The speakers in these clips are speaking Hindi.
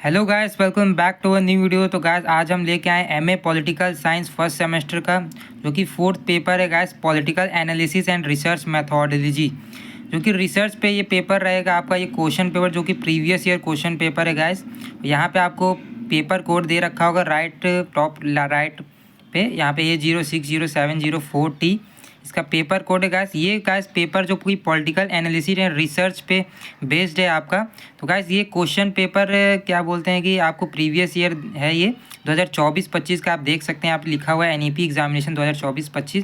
Hello guys, welcome back to a new video. तो गाइस आज हम लेके आए MA political science first semester का जो कि फोर्थ पेपर है guys, political analysis and research methodology. जो कि रिसर्च पे ये पेपर रहेगा आपका, ये क्वेश्चन पेपर जो कि प्रीवियस ईयर क्वेश्चन पेपर है गाइस। यहाँ पे आपको पेपर कोड दे रखा होगा राइट टॉप राइट पे, यहाँ पे ये 0607004T इसका पेपर कोड है गाइस। ये गाइस पेपर जो पूरी पॉलिटिकल एनालिसिस एंड रिसर्च पे बेस्ड है आपका। तो गाइस ये क्वेश्चन पेपर क्या बोलते हैं कि आपको प्रीवियस ईयर है, ये 2024-25 का आप देख सकते हैं, आप लिखा हुआ है एनईपी एग्जामिनेशन 2024-25।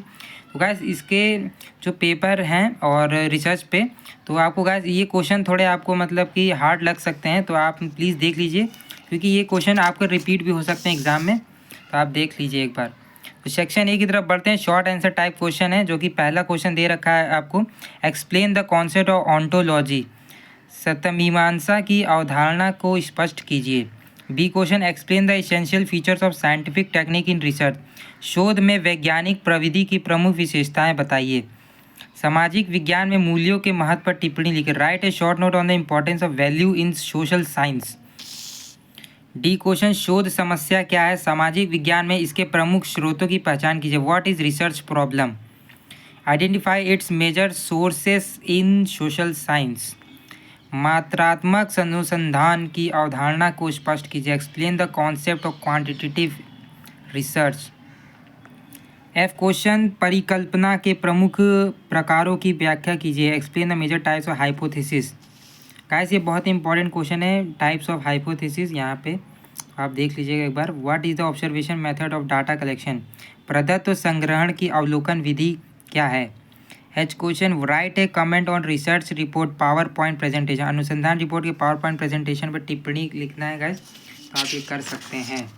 तो गाइस इसके जो पेपर हैं और रिसर्च पे, तो आपको गाइस ये क्वेश्चन थोड़े आपको मतलब कि हार्ड लग सकते हैं, तो आप प्लीज़ देख लीजिए क्योंकि ये क्वेश्चन आपको रिपीट भी हो सकते हैं एग्ज़ाम में, तो आप देख लीजिए एक बार। तो सेक्शन ए की तरफ बढ़ते हैं। शॉर्ट आंसर टाइप क्वेश्चन है, जो कि पहला क्वेश्चन दे रखा है आपको, explain the concept of ontology, सत्यमीमांसा की अवधारणा को स्पष्ट कीजिए। B question, explain the essential features of scientific technique in research, शोध में वैज्ञानिक प्रविधि की प्रमुख विशेषताएं बताइए। सामाजिक विज्ञान में मूल्यों के महत्व पर टिप्पणी लिखिए, right A short note on the importance of value in social science. D question, शोध समस्या क्या है, सामाजिक विज्ञान में इसके प्रमुख स्रोतों की पहचान कीजिए, what is research problem. Identify its major sources in social science. मात्रात्मक अनुसंधान की अवधारणा को स्पष्ट कीजिए, explain the concept of quantitative research. F question, परिकल्पना के प्रमुख प्रकारों की व्याख्या कीजिए, explain the major types of hypothesis. Guys ये बहुत ही इंपॉर्टेंट क्वेश्चन है, टाइप्स ऑफ हाइपोथेसिस, यहाँ पे आप देख लीजिएगा एक बार। What is the observation method of data collection, प्रदत्त संग्रहण की अवलोकन विधि क्या है। H question, right A comment on research report power point presentation, अनुसंधान रिपोर्ट के पावर पॉइंट प्रेजेंटेशन पर टिप्पणी लिखना है गाइस, तो आप ये कर सकते हैं।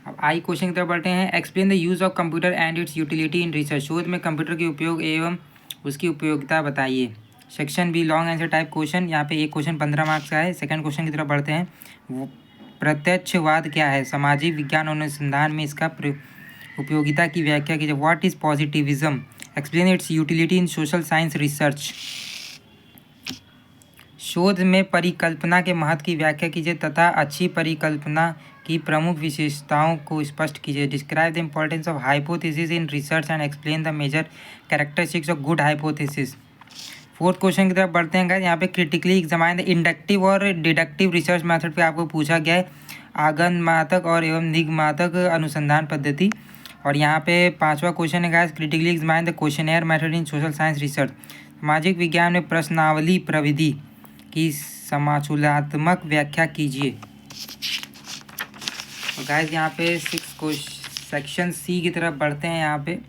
अब आई क्वेश्चन की तरफ बढ़ते हैं। Explain the use of computer and its utility in research, शोध में कंप्यूटर के उपयोग एवं उसकी उपयोगिता बताइए। Section B, long answer type question, यहाँ पे एक क्वेश्चन 15 मार्क्स का है। सेकंड क्वेश्चन की तरफ बढ़ते हैं। प्रत्यक्षवाद क्या है, सामाजिक विज्ञान अनुसंधान में इसका उपयोगिता की व्याख्या कीजिए, what is positivism, explain it's utility in social science research. शोध में परिकल्पना के महत्व की व्याख्या कीजिए तथा अच्छी परिकल्पना की प्रमुख विशेषताओं को स्पष्ट कीजिए, describe the importance of hypothesis in research and explain the major characteristics of good hypothesis. Fourth question की तरफ बढ़ते हैं गाइस। यहाँ पे क्रिटिकली एग्जामाइन द इंडक्टिव और डिडक्टिव रिसर्च मेथड पे आपको पूछा गया है, आगमनात्मक और एवं निगमात्मक अनुसंधान पद्धति। और यहाँ पे पांचवा क्वेश्चन है guys, critically examine the questionnaire method in social science research, सामाजिक विज्ञान में प्रश्नावली प्रविधि की समाचूलात्मक व्याख्या कीजिए। और गाइस यहाँ पे सेक्शन सी की तरफ बढ़ते हैं, यहाँ पे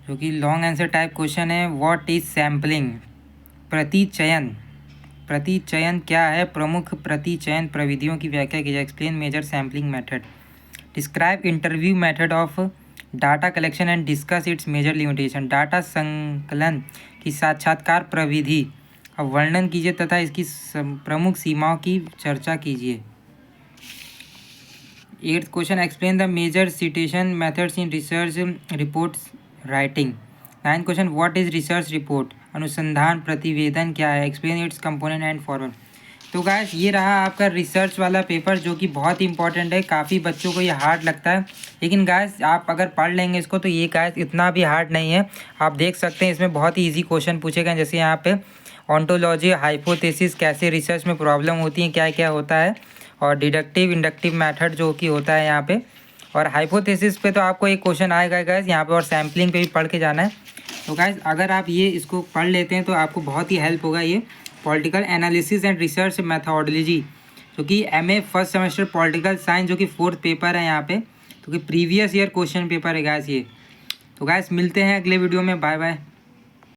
जो कि लॉन्ग आंसर टाइप क्वेश्चन है, व्हाट इज सैम्पलिंग, प्रतिचयन क्या है, प्रमुख प्रतिचयन प्रविधियों की व्याख्या कीजिए, explain major sampling method. Describe interview method of data collection and discuss its major limitation, data संकलन की साक्षात्कार प्रविधि का वर्णन कीजिए तथा इसकी प्रमुख सीमाओं की चर्चा कीजिए। Eighth question, explain the major citation methods in research reports writing. Ninth question, what is research report, अनुसंधान प्रतिवेदन क्या है, explain its component and format. तो गाइस ये रहा आपका रिसर्च वाला पेपर, जो कि बहुत ही इंपॉर्टेंट है, काफ़ी बच्चों को ये हार्ड लगता है, लेकिन गाइस आप अगर पढ़ लेंगे इसको तो ये गाइस इतना भी हार्ड नहीं है। आप देख सकते हैं इसमें बहुत ही ईजी क्वेश्चन पूछे गए, जैसे यहाँ पे ऑन्टोलॉजी, हाइपोथेसिस, कैसे रिसर्च में प्रॉब्लम होती है, क्या क्या होता है, और डिडक्टिव इंडक्टिव मेथड जो कि होता है यहाँ पे, और हाइपोथेसिस पे तो आपको एक क्वेश्चन आएगा गाइस यहाँ पे, और सैम्पलिंग पे भी पढ़ के जाना है। तो गाइस अगर आप ये इसको पढ़ लेते हैं तो आपको बहुत ही हेल्प होगा, ये political analysis and research methodology जो कि MA first semester political science जो कि फोर्थ पेपर है यहाँ पे, तो कि प्रीवियस ईयर क्वेश्चन पेपर है गाइस ये। तो गाइस मिलते हैं अगले वीडियो में, बाय बाय।